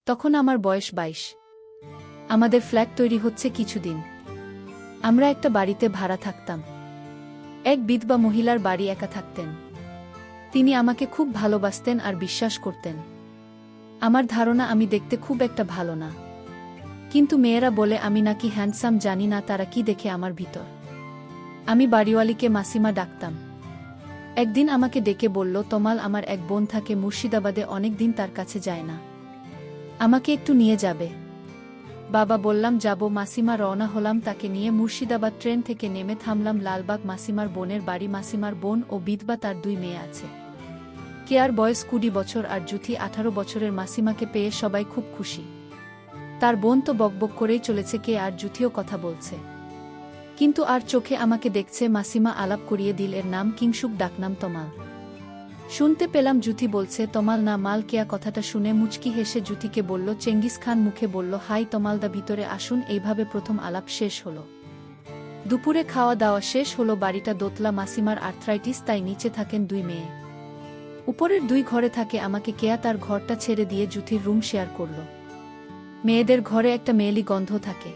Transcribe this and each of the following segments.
তখন আমার বয়স 22। আমাদের ফ্ল্যাট তৈরি হচ্ছে কিছুদিন। আমরা একটা বাড়িতে ভাড়া থাকতাম। এক বিধবা মহিলার বাড়ি একা থাকতেন। তিনি আমাকে খুব ভালোবাসতেন আর বিশ্বাস করতেন। আমার ধারণা আমি দেখতে খুব একটা ভালো না, কিন্তু মেয়েরা বলে আমি নাকি হ্যান্ডসাম। জানি না তারা কি দেখে আমার ভিতর। আমি বাড়িওয়ালিকে মাসিমা ডাকতাম। একদিন আমাকে ডেকে বলল, তমাল, আমার এক বোন থাকে মুর্শিদাবাদে, অনেক দিন তার কাছে যায় না, আমাকে একটু নিয়ে যাবে? বাবা, বললাম যাব। মাসিমা রওনা হলাম তাকে নিয়ে। মুর্শিদাবাদ ট্রেন থেকে নেমে থামলাম লালবাগ, মাসিমার বোনের বাড়ি। মাসিমার বোন ও বিধবা, তার 2 মেয়ে আছে। কেয়ার বয়স 20 বছর আর জুথি 18 বছরের। মাসিমাকে পেয়ে সবাই খুব খুশি। তার বোন তো বকবক করেই চলেছে, কে আর জুথিও কথা বলছে, কিন্তু আর চোখে আমাকে দেখছে। মাসিমা আলাপ করিয়ে দিল, এর নাম কিংসুক, ডাকনাম তমাল। শুনতে পেলাম জুথি বলছে তমাল না মাল। কেয়া কথাটা শুনে মুচকি হেসে জুথিকে বলল, চেঙ্গিস খান মুখে বলল, হাই তমালদা, ভিতরে আসুন। এইভাবে প্রথম আলাপ শেষ হল। দুপুরে খাওয়া দাওয়া শেষ হলো। বাড়িটা দোতলা। মাসিমার আর্থ্রাইটিস, তাই নিচে থাকেন 2 মেয়ে, উপরের 2 ঘরে থাকে। আমাকে কেয়া তার ঘরটা ছেড়ে দিয়ে জুথির রুম শেয়ার করল। মেয়েদের ঘরে একটা মেয়েলি গন্ধ থাকে।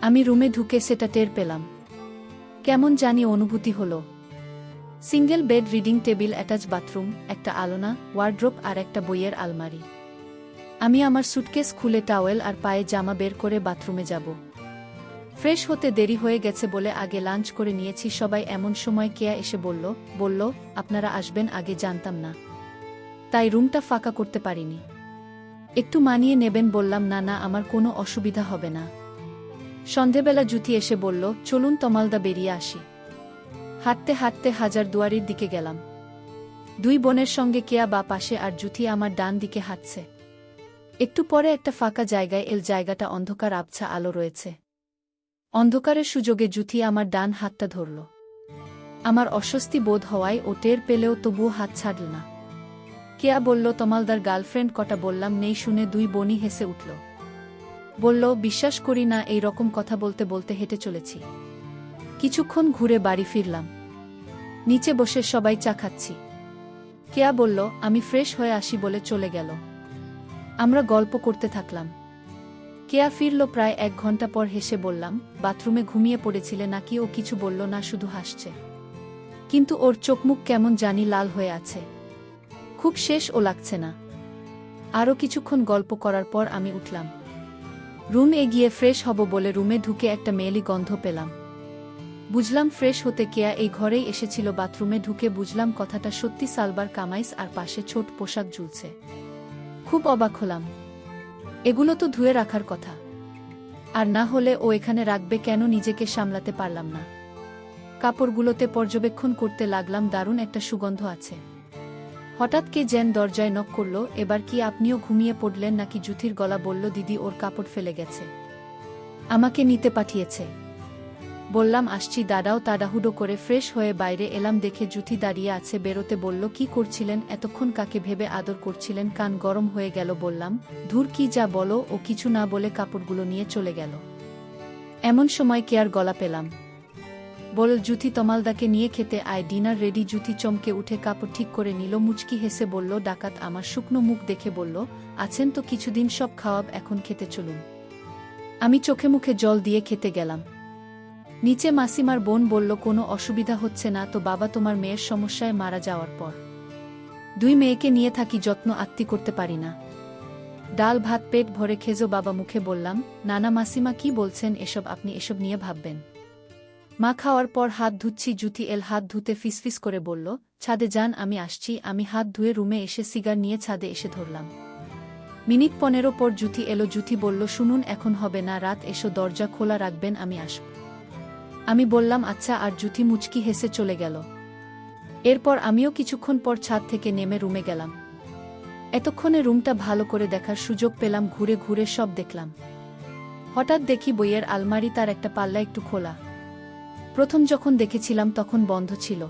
আমি রুমে ঢুকে সেটা টের পেলাম। কেমন জানি অনুভূতি হলো। Single bed, reading table, attach bathroom, একটা আলনা, ওয়ার্ড্রোব আর একটা বইয়ের আলমারি। আমি আমার সুটকেস খুলে টাওয়েল আর পায়ে জামা বের করে বাথরুমে যাব। ফ্রেশ হতে দেরি হয়ে গেছে বলে আগে লাঞ্চ করে নিয়েছি সবাই। এমন সময় কেয়া এসে বলল, আপনারা আসবেন, আগে জানতাম না, তাই রুমটা ফাঁকা করতে পারিনি। একটু মানিয়ে নেবেন। বললাম, না না, আমার কোনো অসুবিধা হবে না। সন্ধেবেলা জুথি এসে বলল, চলুন তমালদা, বেরিয়ে আসি। হাঁটতে হাঁটতে হাজারদুয়ারির দিকে গেলাম। 2 বোনের সঙ্গে কেয়া বা পাশে আর জুথি আমার ডান দিকে হাঁটছে। একটু পরে একটা ফাঁকা জায়গায় এল। জায়গাটা অন্ধকার, আবছা আলো রয়েছে। অন্ধকারের সুযোগে জুথি আমার ডান হাতটা ধরল। আমার অস্বস্তি বোধ হওয়ায় ও টের পেলেও তবুও হাত ছাড়ল না। কেয়া বলল, তমালদার গার্লফ্রেন্ড কটা? বললাম, নেই। শুনে 2 বোনই হেসে উঠল। বলল, বিশ্বাস করি না। এই রকম কথা বলতে বলতে হেঁটে চলেছি। কিছুক্ষণ ঘুরে বাড়ি ফিরলাম। নিচে বসে সবাই চা খাচ্ছি। কেয়া বলল, আমি ফ্রেশ হয়ে আসি বলে চলে গেল। আমরা গল্প করতে থাকলাম। কেয়া ফিরল প্রায় 1 ঘন্টা পর। হেসে বললাম, বাথরুমে ঘুমিয়ে পড়েছিলে নাকি? ও কিছু বলল না, শুধু হাসছে, কিন্তু ওর চোখমুখ কেমন জানি লাল হয়ে আছে। খুব শেষ ও লাগছে না। আরও কিছুক্ষণ গল্প করার পর আমি উঠলাম। রুমে গিয়ে ফ্রেশ হব বলে রুমে ঢুকে একটা মেয়েলি গন্ধ পেলাম। বুঝলাম ফ্রেশ হতে কেয়া এই ঘরেই এসেছিল। বাথরুমে ঢুকে বুঝলাম কথাটা সত্যি। সালবার কামাইজ আর পাশে ছোট পোশাক ঝুলছে। খুব অবাক হলাম। এগুলো তো ধুয়ে রাখার কথা, আর না হলে ও এখানে রাখবে কেন? নিজেকে সামলাতে পারলাম না। কাপড়গুলোতে পর্যবেক্ষণ করতে লাগলাম। দারুণ একটা সুগন্ধ আছে। হঠাৎ কে যেন দরজায় নক করল। এবার কি আপনিও ঘুমিয়ে পড়লেন নাকি? জুথির গলা বলল, দিদি, ওর কাপড় ফেলে গেছে, আমাকে নিতে পাঠিয়েছে। বললাম, আসছি দাঁড়াও। তাড়াহুড়ো করে ফ্রেশ হয়ে বাইরে এলাম। দেখে জুথি দাঁড়িয়ে আছে। বেরোতে বলল, কি করছিলেন এতক্ষণ? কাকে ভেবে আদর করছিলেন? কান গরম হয়ে গেল। বললাম, ধুর, কি যা বলো। ও কিছু না বলে কাপড়গুলো নিয়ে চলে গেল। এমন সময় কেয়ার গলা পেলাম। বল, জুথি, তমালদাকে নিয়ে খেতে আয়, ডিনার রেডি। জুথি চমকে উঠে কাপড় ঠিক করে নিল। মুচকি হেসে বলল, ডাকাত। আমার শুকনো মুখ দেখে বলল, আছেন তো কিছুদিন, সব খাওয়াব, এখন খেতে চলুন। আমি চোখে মুখে জল দিয়ে খেতে গেলাম। নিচে মাসিমার বোন বলল, কোনো অসুবিধা হচ্ছে না তো? বাবা, তোমার মেয়ের সমস্যায় মারা যাওয়ার পর 2 মেয়েকে নিয়ে থাকি, যত্ন আত্তি করতে পারি না। ডাল ভাত পেট ভরে খেজো বাবা। মুখে বললাম, নানা। মাসিমা কি বলছেন এসব? আপনি এসব নিয়ে ভাববেন। মা খাওয়ার পর হাত ধুচ্ছি। জুথি এল হাত ধুতে। ফিসফিস করে বলল, ছাদে যান, আমি আসছি। আমি হাত ধুয়ে রুমে এসে সিগার নিয়ে ছাদে এসে ধরলাম। মিনিট 15 পর জুথি এলো। জুথি বলল, শুনুন, এখন হবে না, রাত। এসো, দরজা খোলা রাখবেন, আমি আসব। আমি বললাম, আচ্ছা। আর জুথি মুচকি হেসে চলে গেল। এরপর আমিও কিছুক্ষণ পর ছাদ থেকে নেমে রুমে গেলাম। এতক্ষণে রুমটা ভালো করে দেখার সুযোগ পেলাম। ঘুরে ঘুরে সব দেখলাম। হঠাৎ দেখি বইয়ের আলমারি, তার একটা পাল্লা একটু খোলা। প্রথম যখন দেখেছিলাম তখন বন্ধ ছিল।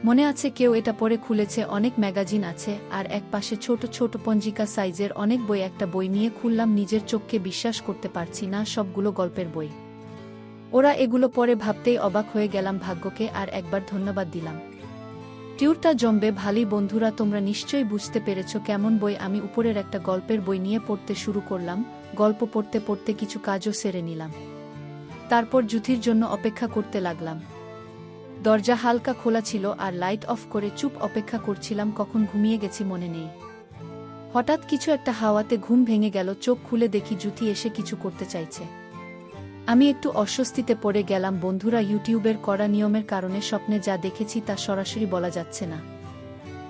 মনে আছে কেউ এটা পরে খুলেছে। অনেক ম্যাগাজিন আছে আর এক পাশে ছোট ছোট পঞ্জিকা সাইজের অনেক বই। একটা বই নিয়ে খুললাম। নিজের চোখকে বিশ্বাস করতে পারছি না, সবগুলো গল্পের বই। ওরা এগুলো পরে ভাবতেই অবাক হয়ে গেলাম। ভাগ্যকে আর একবার ধন্যবাদ দিলাম। টিউরটা জমবে ভালোই বন্ধুরা, তোমরা নিশ্চয়ই বুঝতে পেরেছ কেমন বই। আমি উপরের একটা গল্পের বই নিয়ে পড়তে শুরু করলাম। গল্প পড়তে পড়তে কিছু কাজও সেরে নিলাম। তারপর জুথির জন্য অপেক্ষা করতে লাগলাম। দরজা হালকা খোলা ছিল আর লাইট অফ করে চুপ অপেক্ষা করছিলাম। কখন ঘুমিয়ে গেছি মনে নেই। হঠাৎ কিছু একটা হাওয়াতে ঘুম ভেঙে গেল। চোখ খুলে দেখি জুথি এসে কিছু করতে চাইছে। আমি একটু অস্বস্তিতে পড়ে গেলাম। বন্ধুরা, ইউটিউবের কড়া নিয়মের কারণে স্বপ্নে যা দেখেছি তা সরাসরি বলা যাচ্ছে না।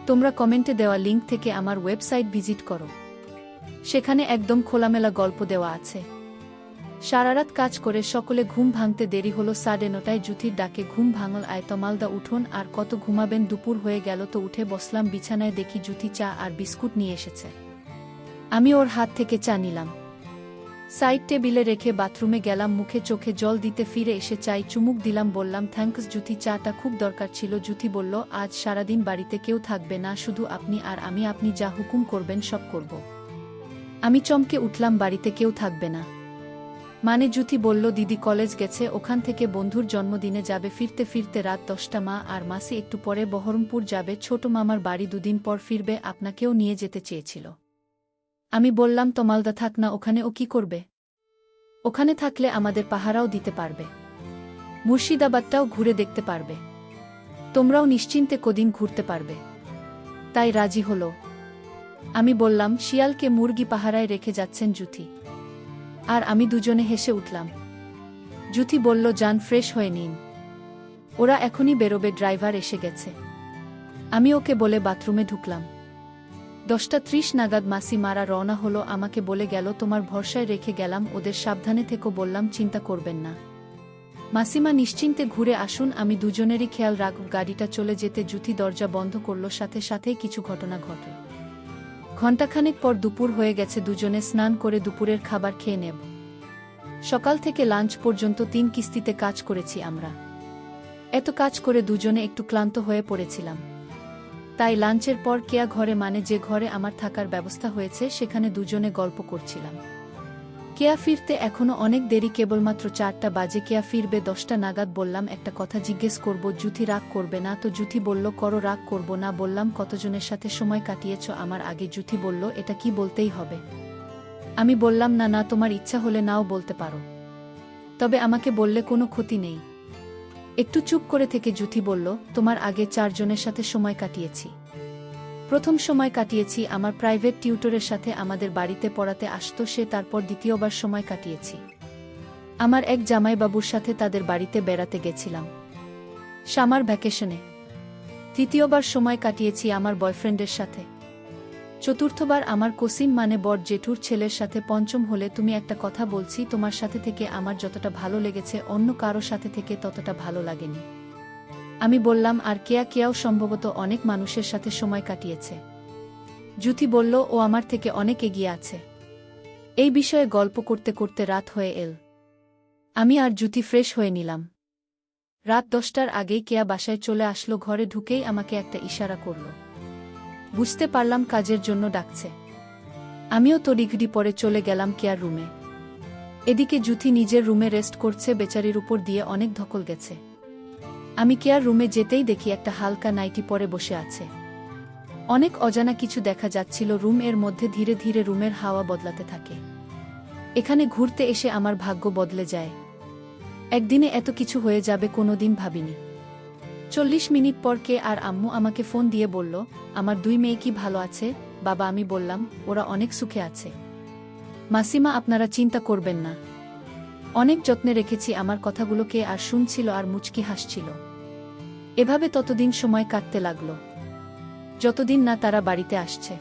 তোমরা কমেন্টে দেওয়া লিঙ্ক থেকে আমার ওয়েবসাইট ভিজিট করো, সেখানে একদম খোলামেলা গল্প দেওয়া আছে। সারারাত কাজ করে সকলে ঘুম ভাঙতে দেরি হলো। 9:30টায় জুথির ডাকে ঘুম ভাঙল। আয় তমালদা উঠোন, আর কত ঘুমাবেন, দুপুর হয়ে গেল তো। উঠে বসলাম বিছানায়, দেখি জুথি চা আর বিস্কুট নিয়ে এসেছে। আমি ওর হাত থেকে চা নিলাম, সাইড টেবিলে রেখে বাথরুমে গেলাম। মুখে চোখে জল দিতে ফিরে এসে চাই চুমুক দিলাম। বললাম, থ্যাঙ্কস জুথি, চাটা খুব দরকার ছিল। জুথি বলল, আজ সারাদিন বাড়িতে কেউ থাকবে না, শুধু আপনি আর আমি। আপনি যা হুকুম করবেন সব করব। আমি চমকে উঠলাম, বাড়িতে কেউ থাকবে না মানে? জুথি বলল, দিদি কলেজ গেছে, ওখান থেকে বন্ধুর জন্মদিনে যাবে। ফিরতে ফিরতে রাত 10টা। মা আর মাসি একটু পরে বহরমপুর যাবে, ছোট মামার বাড়ি, দুদিন পর ফিরবে। আপনাকেও নিয়ে যেতে চেয়েছিল। আমি বললাম, তমালদা থাক না ওখানে, ও কি করবে? ওখানে থাকলে আমাদের পাহারাও দিতে পারবে, মুর্শিদাবাদটাও ঘুরে দেখতে পারবে, তোমরাও নিশ্চিন্তে কদিন ঘুরতে পারবে। তাই রাজি হলো। আমি বললাম, শিয়ালকে মুরগি পাহারায় রেখে যাচ্ছেন জুথি আর আমি দুজনে হেসে উঠলাম। জুথি বলল, যান, ফ্রেশ হয়ে নিন, ওরা এখনই বেরোবে, ড্রাইভার এসে গেছে। আমি ওকে বলে বাথরুমে ঢুকলাম। 10টা 30 নাগাদ মাসি মারা রওনা হলো। আমাকে বলে গেল, তোমার ভরসায় রেখে গেলাম, ওদের সাবধানে থেকো। বললাম, চিন্তা করবেন না মাসিমা, নিশ্চিন্তে ঘুরে আসুন, আমি দুজনেরই খেয়াল রাখব। গাড়িটা চলে যেতে জুথি দরজা বন্ধ করল। সাথে সাথেই কিছু ঘটনা ঘটল। ঘণ্টাখানেক পর দুপুর হয়ে গেছে। দুজনে স্নান করে দুপুরের খাবার খেয়ে নেব। সকাল থেকে লাঞ্চ পর্যন্ত 3 কিস্তিতে কাজ করেছি আমরা। এত কাজ করে দুজনে একটু ক্লান্ত হয়ে পড়েছিলাম। তাই লাঞ্চের পর কেয়া ঘরে, মানে যে ঘরে আমার থাকার ব্যবস্থা হয়েছে, সেখানে দুজনে গল্প করছিলাম। কেয়া ফিরতে এখনো অনেক দেরি, কেবলমাত্র 4টা বাজে। কেয়া ফিরবে 10টা নাগাদ। বললাম, একটা কথা জিজ্ঞেস করব, জুথি রাগ করবে না তো? জুথি বলল, করো, রাগ করব না। বললাম, কতজনের সাথে সময় কাটিয়েছ আমার আগে? জুথি বলল, এটা কি বলতেই হবে? আমি বললাম, না না, তোমার ইচ্ছা হলে নাও বলতে পারো, তবে আমাকে বললে কোনো ক্ষতি নেই। একটু চুপ করে থেকে জুথি বলল, তোমার আগে 4 জনের সাথে সময় কাটিয়েছি। প্রথম সময় কাটিয়েছি আমার প্রাইভেট টিউটরের সাথে, আমাদের বাড়িতে পড়াতে আসতো সে। তারপর দ্বিতীয়বার সময় কাটিয়েছি আমার এক জামাইবাবুর সাথে, তাদের বাড়িতে বেড়াতে গেছিলাম সামার ভ্যাকেশনে। তৃতীয়বার সময় কাটিয়েছি আমার বয়ফ্রেন্ডের সাথে। চতুর্থবার আমার কসিন মানে বড় জেঠুর ছেলের সাথে। পঞ্চম হলে তুমি। একটা কথা বলছি, তোমার সাথে থেকে আমার যতটা ভালো লেগেছে অন্য কারো সাথে থেকে ততটা ভালো লাগেনি। আমি বললাম, আর কেয়াও সম্ভবত অনেক মানুষের সাথে সময় কাটিয়েছে। জুথি বলল, ও আমার থেকে অনেক এগিয়ে আছে। এই বিষয়ে গল্প করতে করতে রাত হয়ে এল। আমি আর জুথি ফ্রেশ হয়ে নিলাম। রাত 10টার আগেই কেয়া বাসায় চলে আসলো। ঘরে ঢুকেই আমাকে একটা ইশারা করল। বুঝতে পারলাম কাজের জন্য ডাকছে। আমিও তড়িঘড়ি পরে চলে গেলাম কেয়ার রুমে। এদিকে জুথি নিজের রুমে রেস্ট করছে। বেচারির উপর দিয়ে অনেক ধকল গেছে। আমি কেয়ার রুমে যেতেই দেখি একটা হালকা নাইটি পরে বসে আছে। অনেক অজানা কিছু দেখা যাচ্ছিল রুম এর মধ্যে। ধীরে ধীরে রুমের হাওয়া বদলাতে থাকে। এখানে ঘুরতে এসে আমার ভাগ্য বদলে যায়। একদিনে এত কিছু হয়ে যাবে কোনোদিন ভাবিনি। 40 মিনিট পর কে আর আম্মু আমাকে ফোন দিয়ে বলল, আমার 2 মেয়ে কি ভালো আছে বাবা? আমি বললাম, ওরা অনেক সুখে আছে মাসিমা, আপনারা চিন্তা করবেন না। অনেক যত্নে রেখেছি। আমার কথাগুলো কে আর শুনছিল আর মুচকি হাসছিল। এভাবে ততদিন সময় কাটতে লাগলো যতদিন না তারা বাড়িতে আসছে।